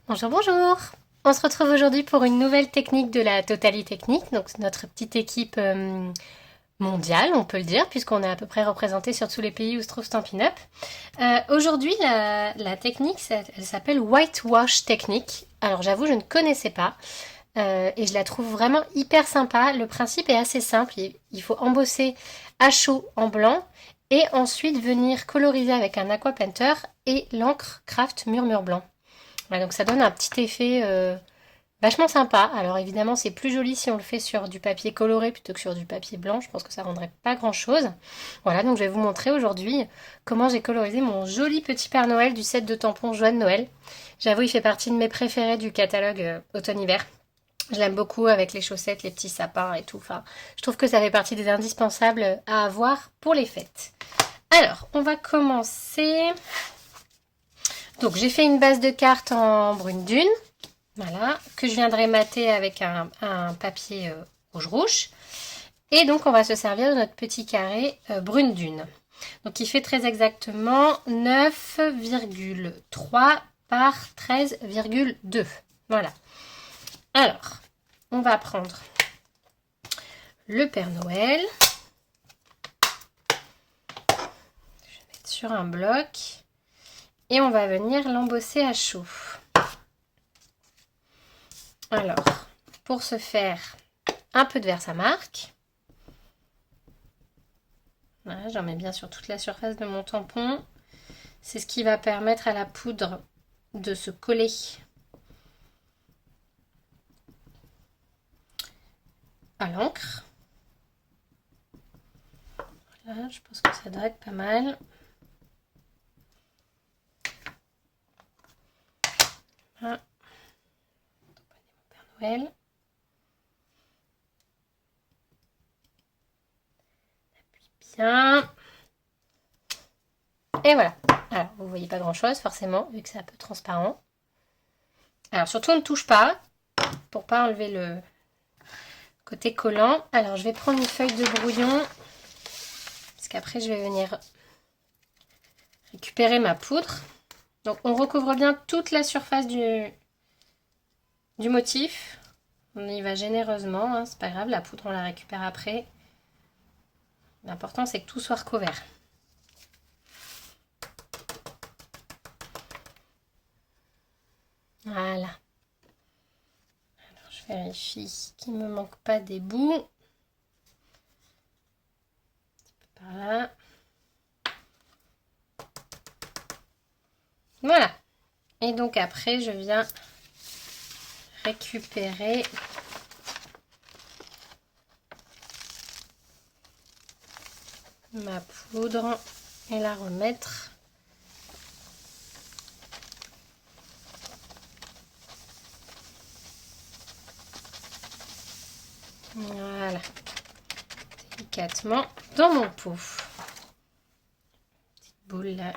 Bonjour, bonjour. On se retrouve aujourd'hui pour une nouvelle technique de la Totally Technique, donc notre petite équipe mondiale, on peut le dire, puisqu'on est à peu près représenté sur tous les pays où se trouve Stampin' Up. Aujourd'hui, la technique, elle s'appelle Whitewash Technique. Alors j'avoue, je ne connaissais pas et je la trouve vraiment hyper sympa. Le principe est assez simple, il faut embosser à chaud en blanc et ensuite venir coloriser avec un aqua painter et l'encre Craft Murmure Blanc. Voilà, donc ça donne un petit effet vachement sympa. Alors évidemment c'est plus joli si on le fait sur du papier coloré plutôt que sur du papier blanc. Je pense que ça rendrait pas grand chose. Voilà, donc je vais vous montrer aujourd'hui comment j'ai colorisé mon joli petit Père Noël du set de tampons Joie de Noël. J'avoue il fait partie de mes préférés du catalogue automne-hiver. Je l'aime beaucoup avec les chaussettes, les petits sapins et tout. Enfin, je trouve que ça fait partie des indispensables à avoir pour les fêtes. Alors, on va commencer. Donc j'ai fait une base de cartes en brune dune, voilà, que je viendrai mater avec un papier rouge. Et donc on va se servir de notre petit carré brune dune. Donc il fait très exactement 9,3 par 13,2. Voilà. Alors, on va prendre le Père Noël. Je vais mettre sur un bloc. Et on va venir l'embosser à chaud. Alors, pour ce faire, un peu de Versamark. Voilà, j'en mets bien sur toute la surface de mon tampon. C'est ce qui va permettre à la poudre de se coller. À l'encre. Voilà, je pense que ça doit être pas mal. Voilà. Père Noël. Appuie bien. Et voilà. Alors, vous voyez pas grand chose forcément, vu que c'est un peu transparent. Alors, surtout, on ne touche pas, pour pas enlever le côté collant. Alors, je vais prendre une feuille de brouillon, parce qu'après, je vais venir récupérer ma poudre. Donc, on recouvre bien toute la surface du motif. On y va généreusement, hein, c'est pas grave, la poudre, on la récupère après. L'important, c'est que tout soit recouvert. Voilà. Alors, je vérifie qu'il ne me manque pas des bouts. Un petit peu par là. Voilà. Et donc après, je viens récupérer ma poudre et la remettre. Voilà. Délicatement dans mon pot. Petite boule là.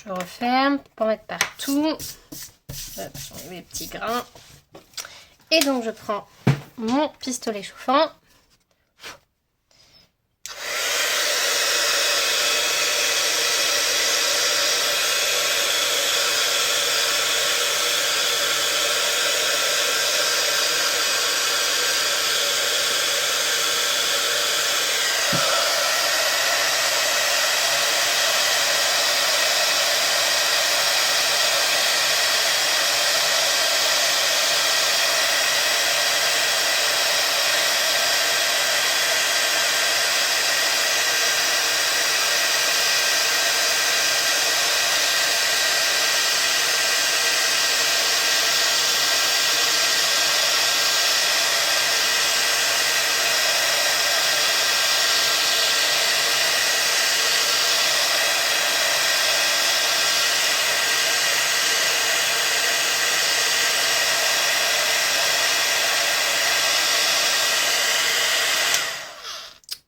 Je referme pour mettre partout. J'enlève les petits grains. Et donc je prends mon pistolet chauffant.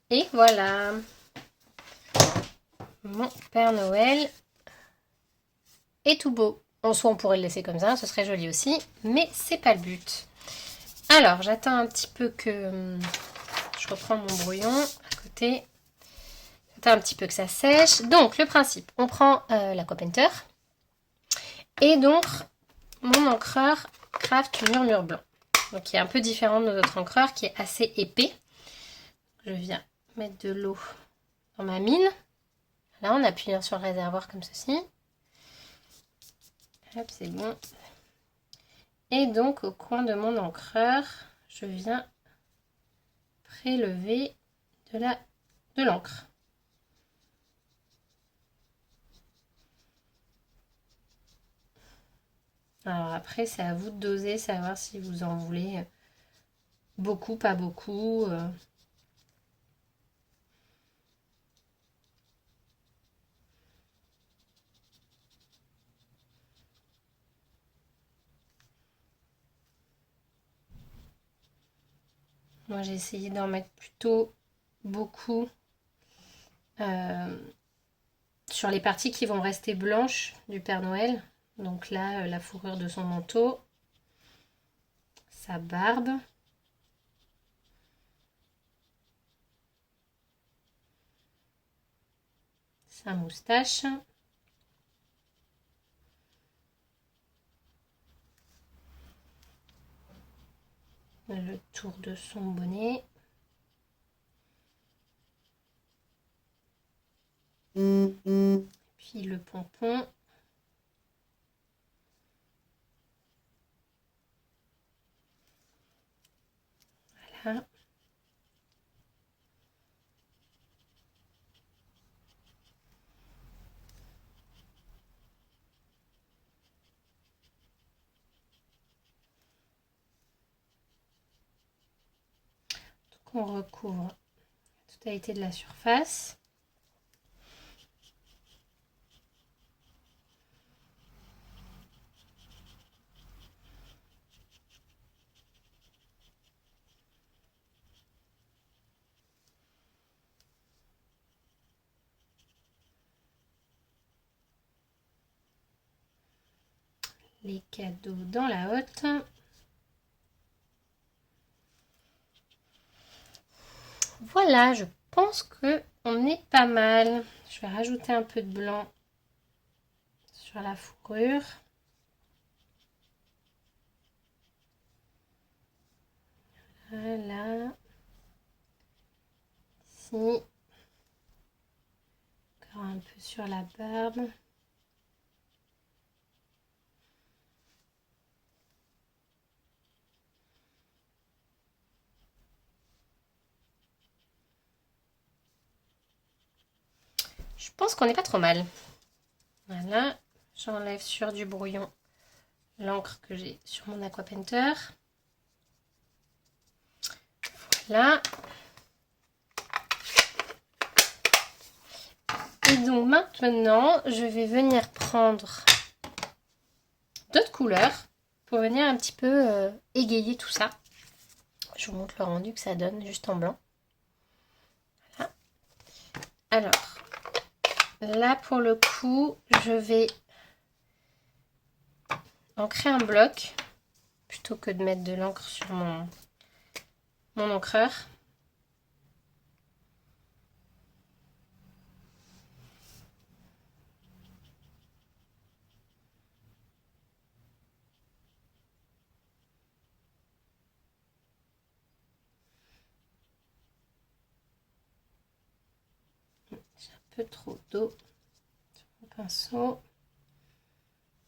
Et voilà, mon Père Noël est tout beau. En soi, on pourrait le laisser comme ça, ce serait joli aussi, mais c'est pas le but. Alors, j'attends un petit peu que je reprends mon brouillon à côté. Attends un petit peu que ça sèche. Donc, le principe, on prend l'Aqua-Painter. Et donc, mon encreur Craft Murmure Blanc. Donc, qui est un peu différent de nos autres encreurs, qui est assez épais. Je viens mettre de l'eau dans ma mine. Là, on appuie bien sur le réservoir comme ceci. Hop, c'est bon. Et donc, au coin de mon encreur, je viens prélever de l'encre. Alors après, c'est à vous de doser, savoir si vous en voulez beaucoup, pas beaucoup. Moi, j'ai essayé d'en mettre plutôt beaucoup sur les parties qui vont rester blanches du Père Noël. Donc là, la fourrure de son manteau, sa barbe. Sa moustache. Le tour de son bonnet. Puis le pompon. Voilà. Donc on recouvre la totalité de la surface. Les cadeaux dans la hotte. Voilà, je pense que on est pas mal. Je vais rajouter un peu de blanc sur la fourrure. Voilà. Ici. Encore un peu sur la barbe. Je pense qu'on n'est pas trop mal. Voilà. J'enlève sur du brouillon l'encre que j'ai sur mon Aqua-Painter. Voilà. Et donc maintenant, je vais venir prendre d'autres couleurs pour venir un petit peu égayer tout ça. Je vous montre le rendu que ça donne juste en blanc. Voilà. Alors, là pour le coup, je vais ancrer un bloc plutôt que de mettre de l'encre sur mon encreur. J'ai un peu trop d'eau sur mon pinceau.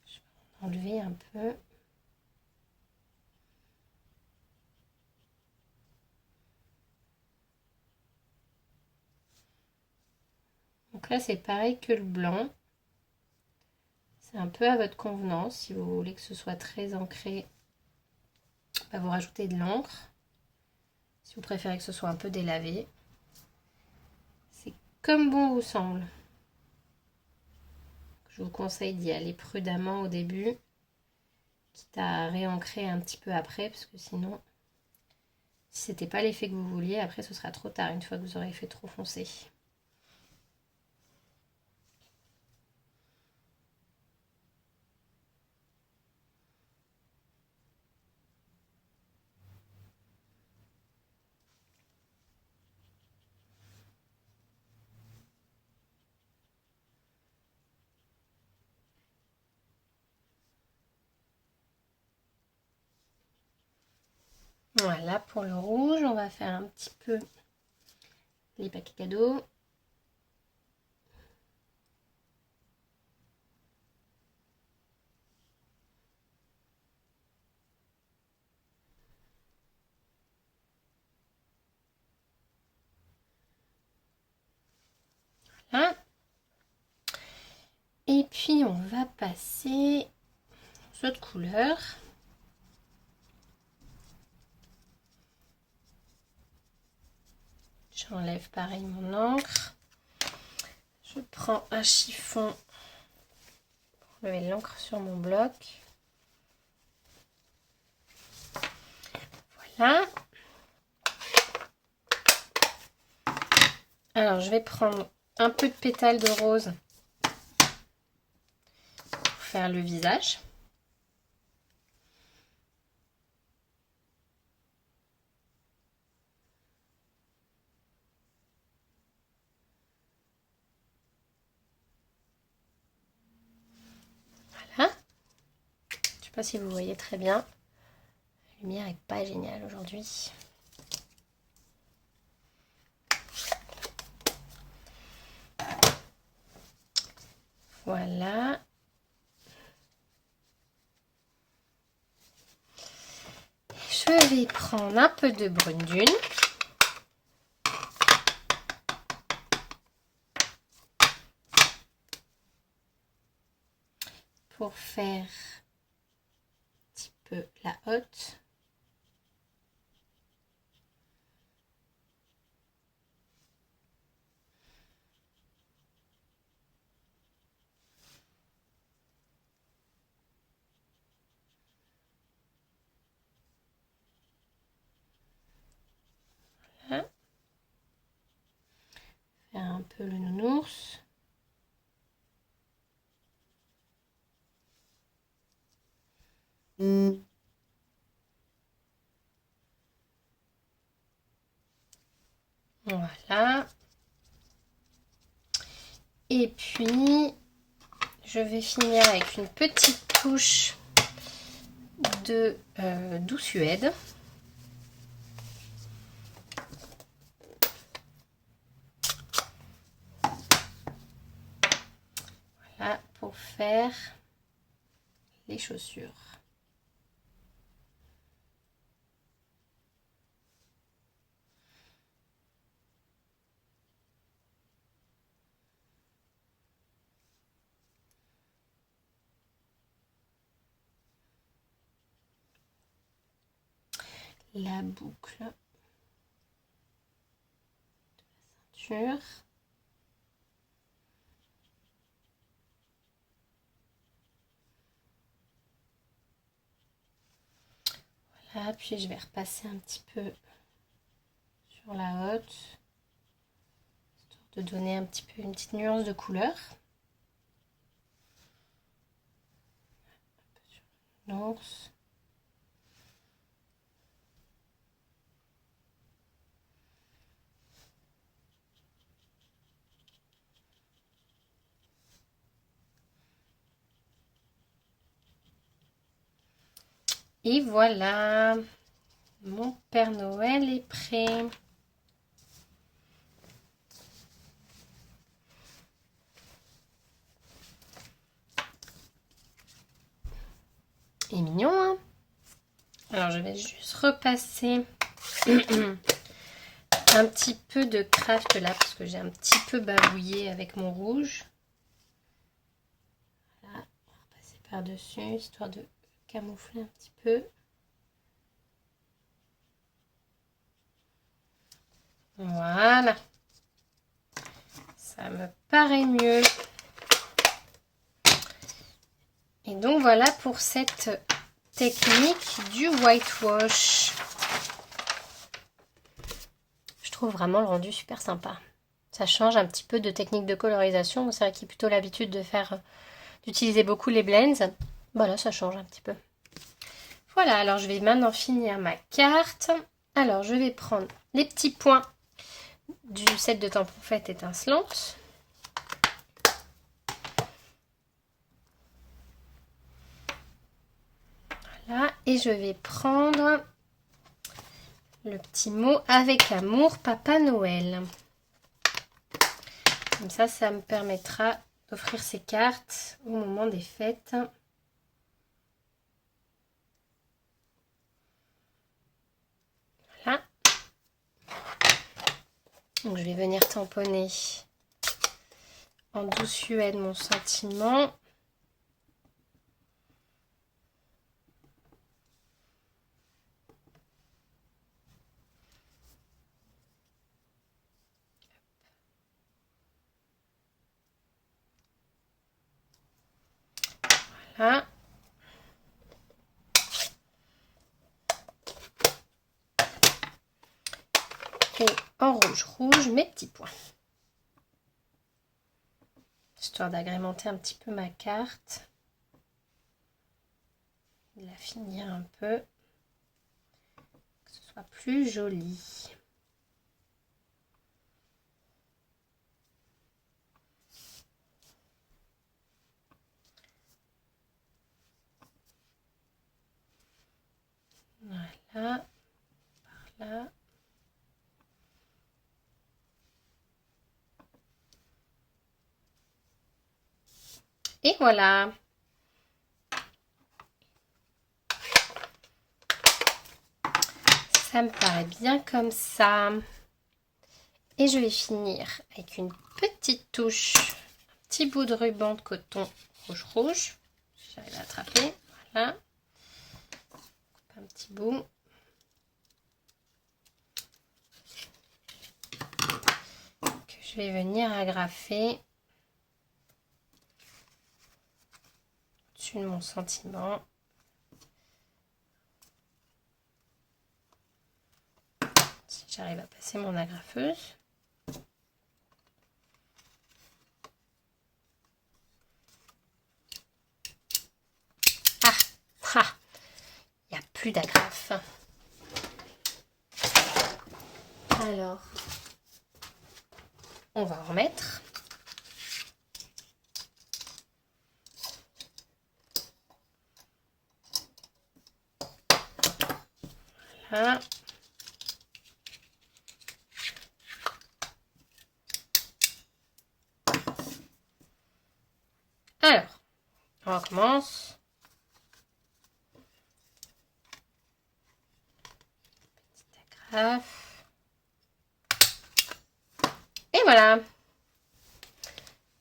Je vais en enlever un peu. Donc là, c'est pareil que le blanc. C'est un peu à votre convenance. Si vous voulez que ce soit très ancré, vous rajoutez de l'encre. Si vous préférez que ce soit un peu délavé, c'est comme bon vous semble. Je vous conseille d'y aller prudemment au début, quitte à réancrer un petit peu après, parce que sinon, si c'était pas l'effet que vous vouliez, après ce sera trop tard une fois que vous aurez fait trop foncé. Voilà, pour le rouge, on va faire un petit peu les paquets cadeaux. Voilà. Et puis on va passer aux autres couleurs. J'enlève pareil mon encre. Je prends un chiffon pour lever l'encre sur mon bloc. Voilà. Alors je vais prendre un peu de pétales de rose pour faire le visage. Voilà. Je ne sais pas si vous voyez très bien. La lumière n'est pas géniale aujourd'hui. Voilà. Je vais prendre un peu de brune dune. Pour faire un petit peu la hotte. Voilà. Faire un peu le nounours. Voilà. Et puis, je vais finir avec une petite touche de Doux Suède. Voilà, pour faire les chaussures. La boucle de la ceinture. Voilà, puis je vais repasser un petit peu sur la hotte, histoire de donner un petit peu une petite nuance de couleur. Un peu sur l'ours. Et voilà, mon Père Noël est prêt. Il est mignon, hein? Alors, je vais juste repasser un petit peu de craft là, parce que j'ai un petit peu bavouillé avec mon rouge. Voilà, on va repasser par-dessus, histoire de camoufler un petit peu. Voilà. Ça me paraît mieux. Et donc voilà pour cette technique du whitewash. Je trouve vraiment le rendu super sympa. Ça change un petit peu de technique de colorisation. C'est vrai qu'il a plutôt l'habitude de faire, d'utiliser beaucoup les blends. Voilà, ça change un petit peu. Voilà, alors je vais maintenant finir ma carte. Alors je vais prendre les petits points du set de tampons faites étincelantes. Voilà, et je vais prendre le petit mot avec amour, Papa Noël. Comme ça me permettra d'offrir ces cartes au moment des fêtes. Voilà. Donc je vais venir tamponner en douce suède mon sentiment. Voilà. Et en rouge, mes petits points. Histoire d'agrémenter un petit peu ma carte. De la finir un peu. Que ce soit plus joli. Voilà. Par là. Et voilà. Ça me paraît bien comme ça. Et je vais finir avec une petite touche, un petit bout de ruban de coton rouge. Si j'arrive à attraper. Voilà. Un petit bout. Que je vais venir agrafer au-dessus de mon sentiment. Si j'arrive à passer mon agrafeuse. Ah, il n'y a plus d'agrafe. Alors, on va en remettre. Voilà. Alors, on recommence. Petite agrafe. Et voilà.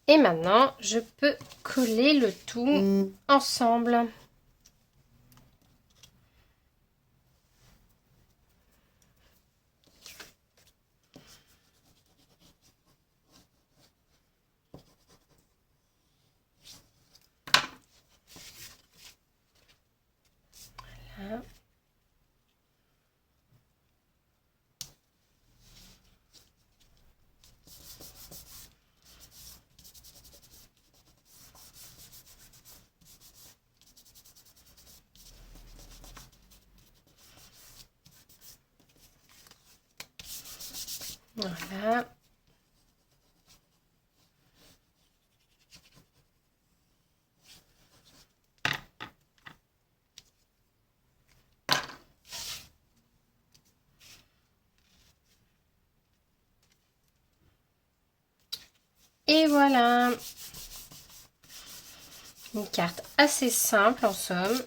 Et maintenant, je peux coller le tout ensemble. Voilà. Voilà. Et voilà. Une carte assez simple en somme,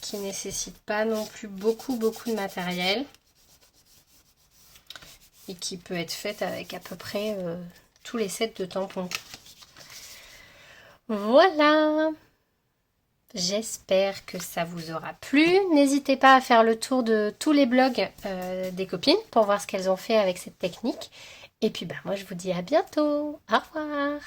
qui ne nécessite pas non plus beaucoup de matériel. Et qui peut être faite avec à peu près tous les sets de tampons. Voilà. J'espère que ça vous aura plu. N'hésitez pas à faire le tour de tous les blogs des copines pour voir ce qu'elles ont fait avec cette technique. Et puis moi je vous dis à bientôt. Au revoir.